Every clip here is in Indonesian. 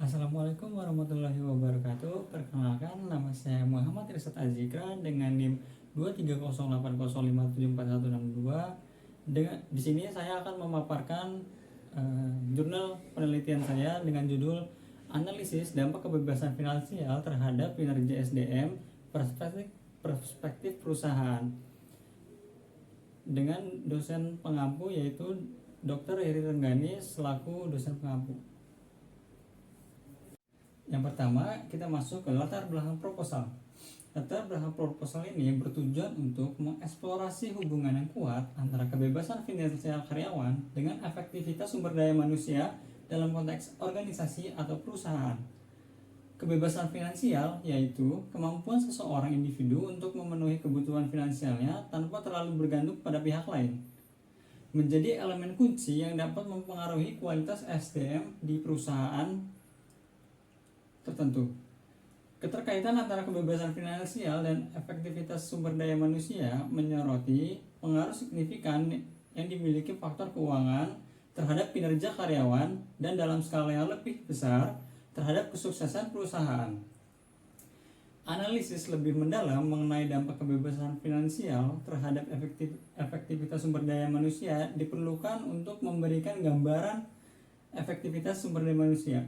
Assalamualaikum warahmatullahi wabarakatuh. Perkenalkan, nama saya Muhammad Irsad Azikra dengan NIM 23080574162. Di sini saya akan memaparkan jurnal penelitian saya dengan judul Analisis Dampak Kebebasan Finansial Terhadap Kinerja SDM Perspektif Perusahaan dengan dosen pengampu yaitu Dr. Heri Renggani selaku dosen pengampu. Yang pertama, kita masuk ke latar belakang proposal. Latar belakang proposal ini bertujuan untuk mengeksplorasi hubungan yang kuat antara kebebasan finansial karyawan dengan efektivitas sumber daya manusia dalam konteks organisasi atau perusahaan. Kebebasan finansial yaitu kemampuan seseorang individu untuk memenuhi kebutuhan finansialnya tanpa terlalu bergantung pada pihak lain. Menjadi elemen kunci yang dapat mempengaruhi kualitas SDM di perusahaan tertentu. Keterkaitan antara kebebasan finansial dan efektivitas sumber daya manusia menyoroti pengaruh signifikan yang dimiliki faktor keuangan terhadap kinerja karyawan dan dalam skala yang lebih besar terhadap kesuksesan perusahaan. Analisis lebih mendalam mengenai dampak kebebasan finansial terhadap efektivitas sumber daya manusia diperlukan untuk memberikan gambaran efektivitas sumber daya manusia.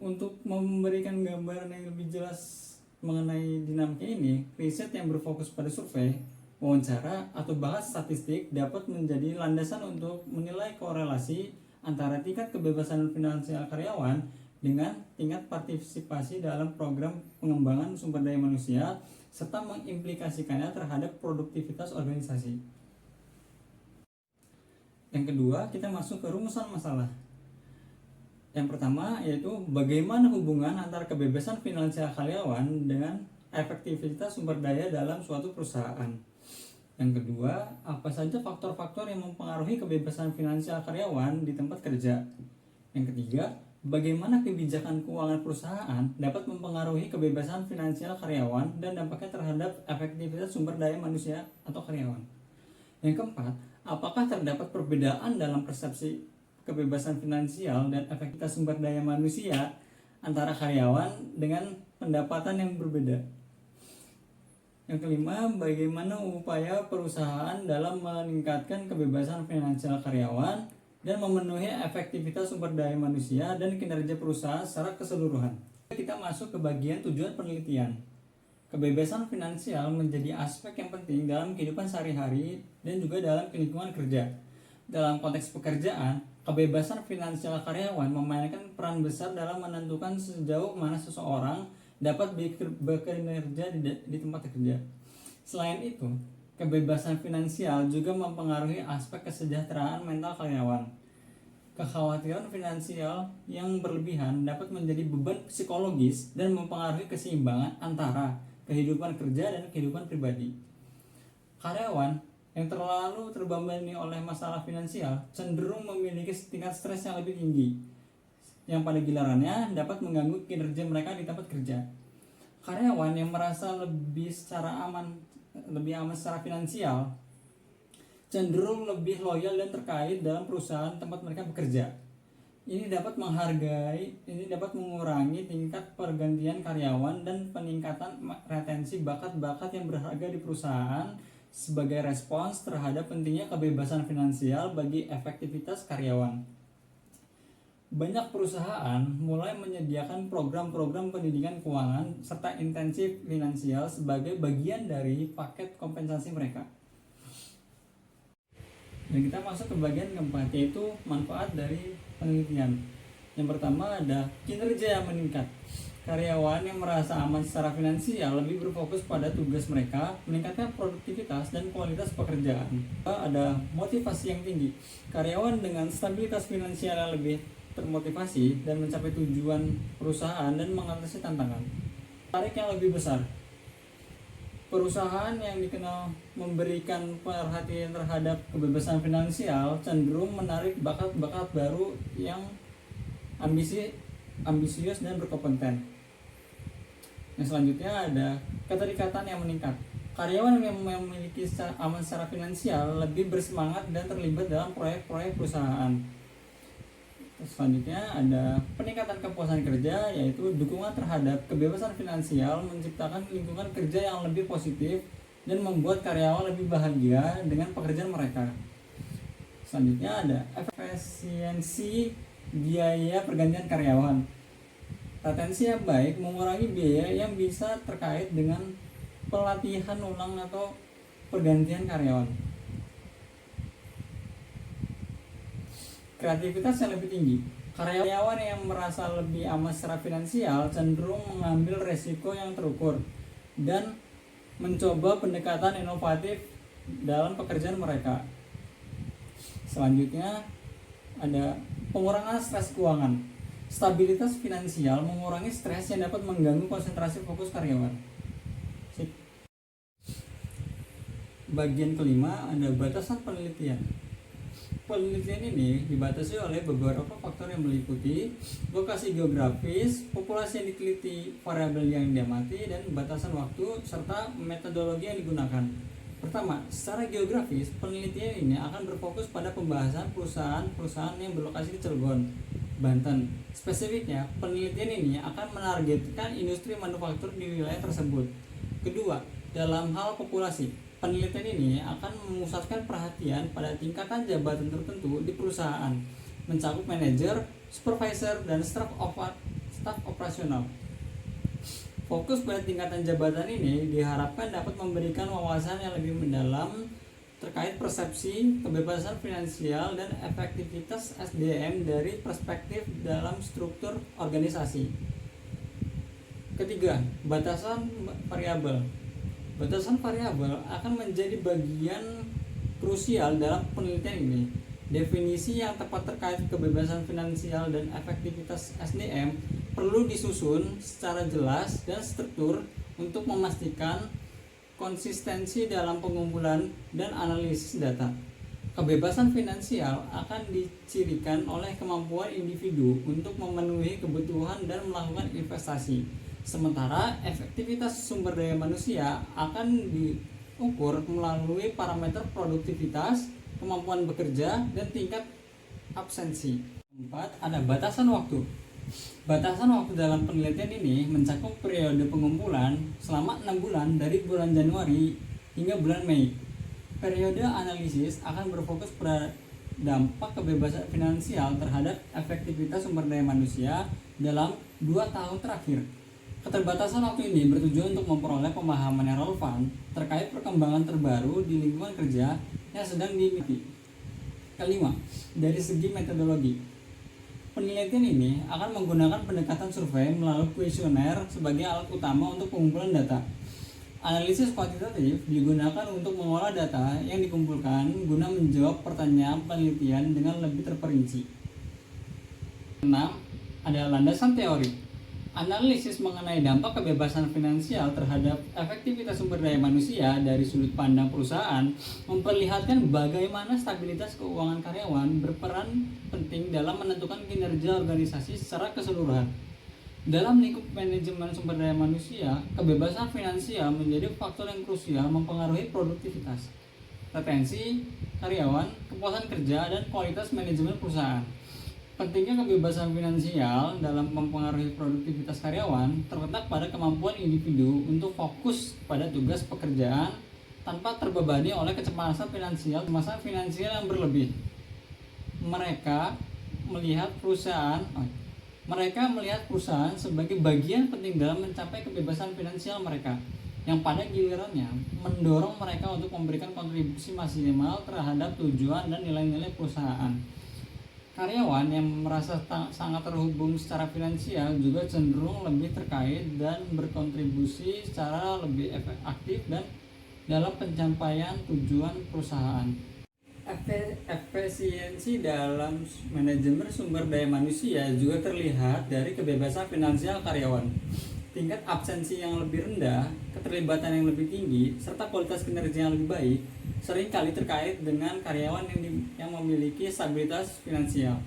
Untuk memberikan gambaran yang lebih jelas mengenai dinamika ini, riset yang berfokus pada survei, wawancara, atau bahas statistik dapat menjadi landasan untuk menilai korelasi antara tingkat kebebasan finansial karyawan dengan tingkat partisipasi dalam program pengembangan sumber daya manusia serta mengimplikasikannya terhadap produktivitas organisasi. Yang kedua, kita masuk ke rumusan masalah. Yang pertama yaitu bagaimana hubungan antara kebebasan finansial karyawan dengan efektivitas sumber daya dalam suatu perusahaan. Yang kedua, apa saja faktor-faktor yang mempengaruhi kebebasan finansial karyawan di tempat kerja. Yang ketiga, bagaimana kebijakan keuangan perusahaan dapat mempengaruhi kebebasan finansial karyawan dan dampaknya terhadap efektivitas sumber daya manusia atau karyawan. Yang keempat, apakah terdapat perbedaan dalam persepsi kebebasan finansial dan efektivitas sumber daya manusia antara karyawan dengan pendapatan yang berbeda. Yang kelima, bagaimana upaya perusahaan dalam meningkatkan kebebasan finansial karyawan dan memenuhi efektivitas sumber daya manusia dan kinerja perusahaan secara keseluruhan. Kita masuk ke bagian tujuan penelitian. Kebebasan finansial menjadi aspek yang penting dalam kehidupan sehari-hari dan juga dalam lingkungan kerja. Dalam konteks pekerjaan, kebebasan finansial karyawan memainkan peran besar dalam menentukan sejauh mana seseorang dapat bekerja di tempat kerja. Selain itu, kebebasan finansial juga mempengaruhi aspek kesejahteraan mental karyawan. Kekhawatiran finansial yang berlebihan dapat menjadi beban psikologis dan mempengaruhi keseimbangan antara kehidupan kerja dan kehidupan pribadi. Karyawan yang terlalu terbebani oleh masalah finansial cenderung memiliki tingkat stres yang lebih tinggi, yang pada gilirannya dapat mengganggu kinerja mereka di tempat kerja. Karyawan yang merasa lebih aman secara finansial cenderung lebih loyal dan terkait dalam perusahaan tempat mereka bekerja. Ini dapat mengurangi tingkat pergantian karyawan dan peningkatan retensi bakat-bakat yang berharga di perusahaan sebagai respons terhadap pentingnya kebebasan finansial bagi efektivitas karyawan. Banyak perusahaan mulai menyediakan program-program pendidikan keuangan serta intensif finansial sebagai bagian dari paket kompensasi mereka. Dan kita masuk ke bagian keempat, yaitu manfaat dari penelitian. Yang pertama ada kinerja yang meningkat. Karyawan yang merasa aman secara finansial lebih berfokus pada tugas mereka, meningkatkan produktivitas dan kualitas pekerjaan. Ada motivasi yang tinggi. Karyawan dengan stabilitas finansial yang lebih termotivasi dan mencapai tujuan perusahaan dan mengatasi tantangan. Tarik yang lebih besar. Perusahaan yang dikenal memberikan perhatian terhadap kebebasan finansial cenderung menarik bakat-bakat baru yang ambisius dan berkompeten. Yang selanjutnya ada keterikatan yang meningkat. Karyawan yang memiliki aman secara finansial lebih bersemangat dan terlibat dalam proyek-proyek perusahaan. Selanjutnya ada peningkatan kepuasan kerja, yaitu dukungan terhadap kebebasan finansial menciptakan lingkungan kerja yang lebih positif dan membuat karyawan lebih bahagia dengan pekerjaan mereka. Selanjutnya ada efisiensi biaya pergantian karyawan. Retensi yang baik mengurangi biaya yang bisa terkait dengan pelatihan ulang atau pergantian karyawan. Kreativitas yang lebih tinggi. Karyawan yang merasa lebih aman secara finansial cenderung mengambil resiko yang terukur dan mencoba pendekatan inovatif dalam pekerjaan mereka. Selanjutnya ada pengurangan stres keuangan. Stabilitas finansial mengurangi stres yang dapat mengganggu konsentrasi fokus karyawan. Bagian kelima ada batasan penelitian. Penelitian ini dibatasi oleh beberapa faktor yang meliputi lokasi geografis, populasi yang diteliti, variabel yang diamati, dan batasan waktu serta metodologi yang digunakan. Pertama, secara geografis, penelitian ini akan berfokus pada pembahasan perusahaan-perusahaan yang berlokasi di Cilegon, Banten. Spesifiknya, penelitian ini akan menargetkan industri manufaktur di wilayah tersebut. Kedua, dalam hal populasi, penelitian ini akan memusatkan perhatian pada tingkatan jabatan tertentu di perusahaan, mencakup manajer, supervisor, dan staf operasional. Fokus pada tingkatan jabatan ini diharapkan dapat memberikan wawasan yang lebih mendalam terkait persepsi, kebebasan finansial, dan efektivitas SDM dari perspektif dalam struktur organisasi. Ketiga, batasan variabel. Batasan variabel akan menjadi bagian krusial dalam penelitian ini. Definisi yang tepat terkait kebebasan finansial dan efektivitas SDM perlu disusun secara jelas dan struktur untuk memastikan konsistensi dalam pengumpulan dan analisis data. Kebebasan finansial akan dicirikan oleh kemampuan individu untuk memenuhi kebutuhan dan melakukan investasi. Sementara efektivitas sumber daya manusia akan diukur melalui parameter produktivitas, kemampuan bekerja, dan tingkat absensi. 4. Ada batasan waktu. Batasan waktu dalam penelitian ini mencakup periode pengumpulan selama 6 bulan dari bulan Januari hingga bulan Mei. Periode analisis akan berfokus pada dampak kebebasan finansial terhadap efektivitas sumber daya manusia dalam 2 tahun terakhir. Keterbatasan waktu ini bertujuan untuk memperoleh pemahaman yang relevan terkait perkembangan terbaru di lingkungan kerja yang sedang dimiliki. Kelima, dari segi metodologi. Penelitian ini akan menggunakan pendekatan survei melalui kuesioner sebagai alat utama untuk pengumpulan data. Analisis kuantitatif digunakan untuk mengolah data yang dikumpulkan guna menjawab pertanyaan penelitian dengan lebih terperinci. 6. Ada landasan teori. Analisis mengenai dampak kebebasan finansial terhadap efektivitas sumber daya manusia dari sudut pandang perusahaan memperlihatkan bagaimana stabilitas keuangan karyawan berperan penting dalam menentukan kinerja organisasi secara keseluruhan. Dalam lingkup manajemen sumber daya manusia, kebebasan finansial menjadi faktor yang krusial mempengaruhi produktivitas, retensi karyawan, kepuasan kerja, dan kualitas manajemen perusahaan. Pentingnya kebebasan finansial dalam mempengaruhi produktivitas karyawan terletak pada kemampuan individu untuk fokus pada tugas pekerjaan tanpa terbebani oleh kecemasan finansial yang berlebih. Mereka melihat perusahaan sebagai bagian penting dalam mencapai kebebasan finansial mereka, yang pada gilirannya mendorong mereka untuk memberikan kontribusi maksimal terhadap tujuan dan nilai-nilai perusahaan. Karyawan yang merasa sangat terhubung secara finansial juga cenderung lebih terkait dan berkontribusi secara lebih aktif dan dalam pencapaian tujuan perusahaan. Efisiensi dalam manajemen sumber daya manusia juga terlihat dari kebebasan finansial karyawan. Tingkat absensi yang lebih rendah, keterlibatan yang lebih tinggi, serta kualitas kinerja yang lebih baik seringkali terkait dengan karyawan yang memiliki stabilitas finansial.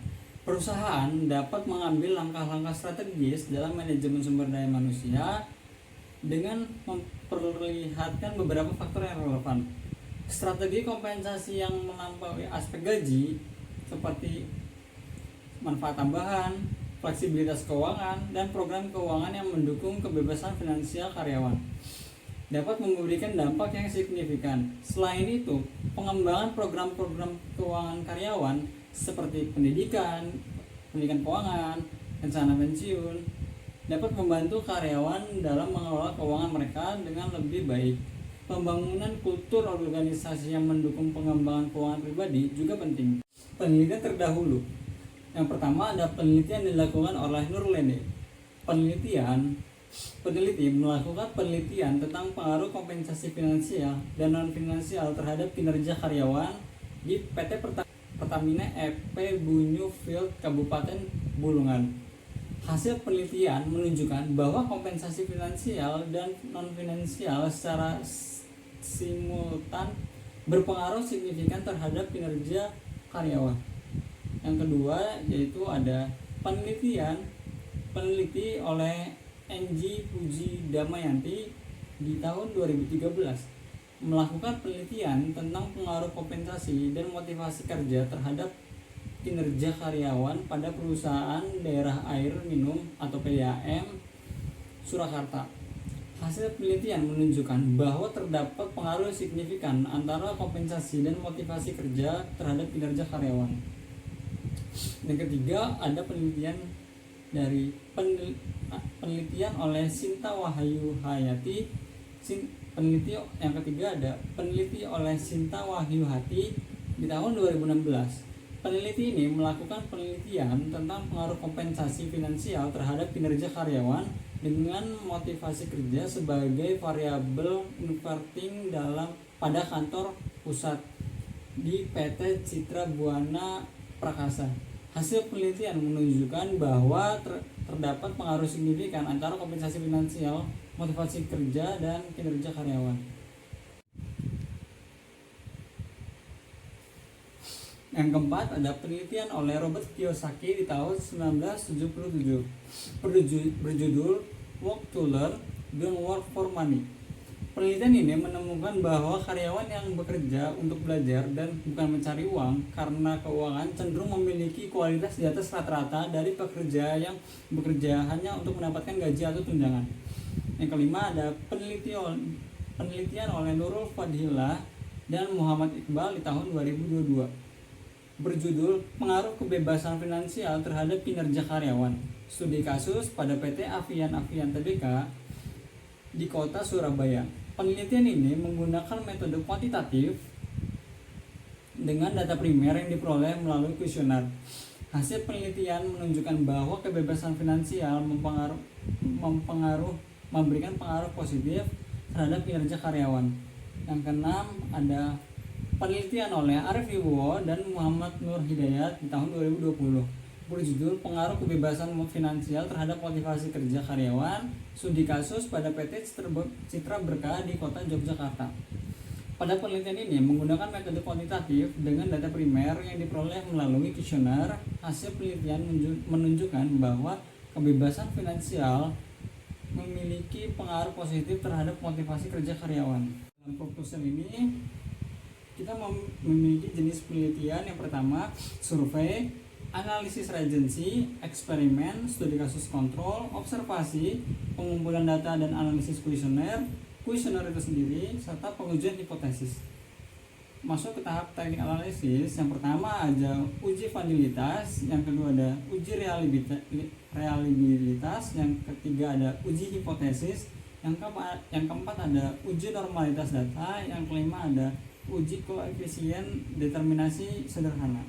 Perusahaan dapat mengambil langkah-langkah strategis dalam manajemen sumber daya manusia dengan memperlihatkan beberapa faktor yang relevan. Strategi kompensasi yang melampaui aspek gaji seperti manfaat tambahan, fleksibilitas keuangan, dan program keuangan yang mendukung kebebasan finansial karyawan dapat memberikan dampak yang signifikan. Selain itu, pengembangan program-program keuangan karyawan seperti pendidikan keuangan, rencana pensiun, dapat membantu karyawan dalam mengelola keuangan mereka dengan lebih baik. Pembangunan kultur organisasi yang mendukung pengembangan keuangan pribadi juga penting. Penelitian terdahulu. Yang pertama ada penelitian yang dilakukan oleh Nurlende. Peneliti melakukan penelitian tentang pengaruh kompensasi finansial dan non-finansial terhadap kinerja karyawan di PT Pertamina EP Bunyu Field Kabupaten Bulungan. Hasil penelitian menunjukkan bahwa kompensasi finansial dan non-finansial secara simultan berpengaruh signifikan terhadap kinerja karyawan. Yang kedua yaitu ada peneliti oleh Enji Puji Damayanti di tahun 2013 melakukan penelitian tentang pengaruh kompensasi dan motivasi kerja terhadap kinerja karyawan pada perusahaan daerah air minum atau PDAM Surakarta. Hasil penelitian menunjukkan bahwa terdapat pengaruh signifikan antara kompensasi dan motivasi kerja terhadap kinerja karyawan. Yang ketiga ada penelitian oleh Sinta Wahyu Hayati. Yang ketiga ada peneliti oleh Sinta Wahyu Hati di tahun 2016. Peneliti ini melakukan penelitian tentang pengaruh kompensasi finansial terhadap kinerja karyawan dengan motivasi kerja sebagai variabel inverting pada kantor pusat di PT Citra Buana Prakasa. Hasil penelitian menunjukkan bahwa terdapat pengaruh signifikan antara kompensasi finansial, motivasi kerja, dan kinerja karyawan. Yang keempat ada penelitian oleh Robert Kiyosaki di tahun 1977 berjudul Work to Learn, Don't Work for Money. Penelitian ini menemukan bahwa karyawan yang bekerja untuk belajar dan bukan mencari uang karena keuangan cenderung memiliki kualitas di atas rata-rata dari pekerja yang bekerja hanya untuk mendapatkan gaji atau tunjangan. Yang kelima ada penelitian oleh Nurul Fadhila dan Muhammad Iqbal di tahun 2022 berjudul Pengaruh Kebebasan Finansial Terhadap Kinerja Karyawan. Studi kasus pada PT Avian Tbk di kota Surabaya. Penelitian ini menggunakan metode kuantitatif dengan data primer yang diperoleh melalui kuesioner. Hasil penelitian menunjukkan bahwa kebebasan finansial memberikan pengaruh positif terhadap kinerja karyawan. Yang keenam ada penelitian oleh Arif Wibowo dan Muhammad Nur Hidayat di tahun 2020 berjudul Pengaruh Kebebasan Finansial Terhadap Motivasi Kerja Karyawan, studi kasus pada PT Citra Berkah di kota Yogyakarta. Pada penelitian ini menggunakan metode kuantitatif dengan data primer yang diperoleh melalui kuesioner. Hasil penelitian menunjukkan bahwa kebebasan finansial memiliki pengaruh positif terhadap motivasi kerja karyawan. Dalam proposal ini kita memiliki jenis penelitian. Yang pertama, survei, analisis regency, eksperimen, studi kasus kontrol, observasi, pengumpulan data dan analisis kuesioner itu sendiri, serta pengujian hipotesis. Masuk ke tahap teknik analisis. Yang pertama ada uji vanilitas, yang kedua ada uji reliabilitas, yang ketiga ada uji hipotesis, yang keempat ada uji normalitas data, yang kelima ada uji koefisien determinasi sederhana.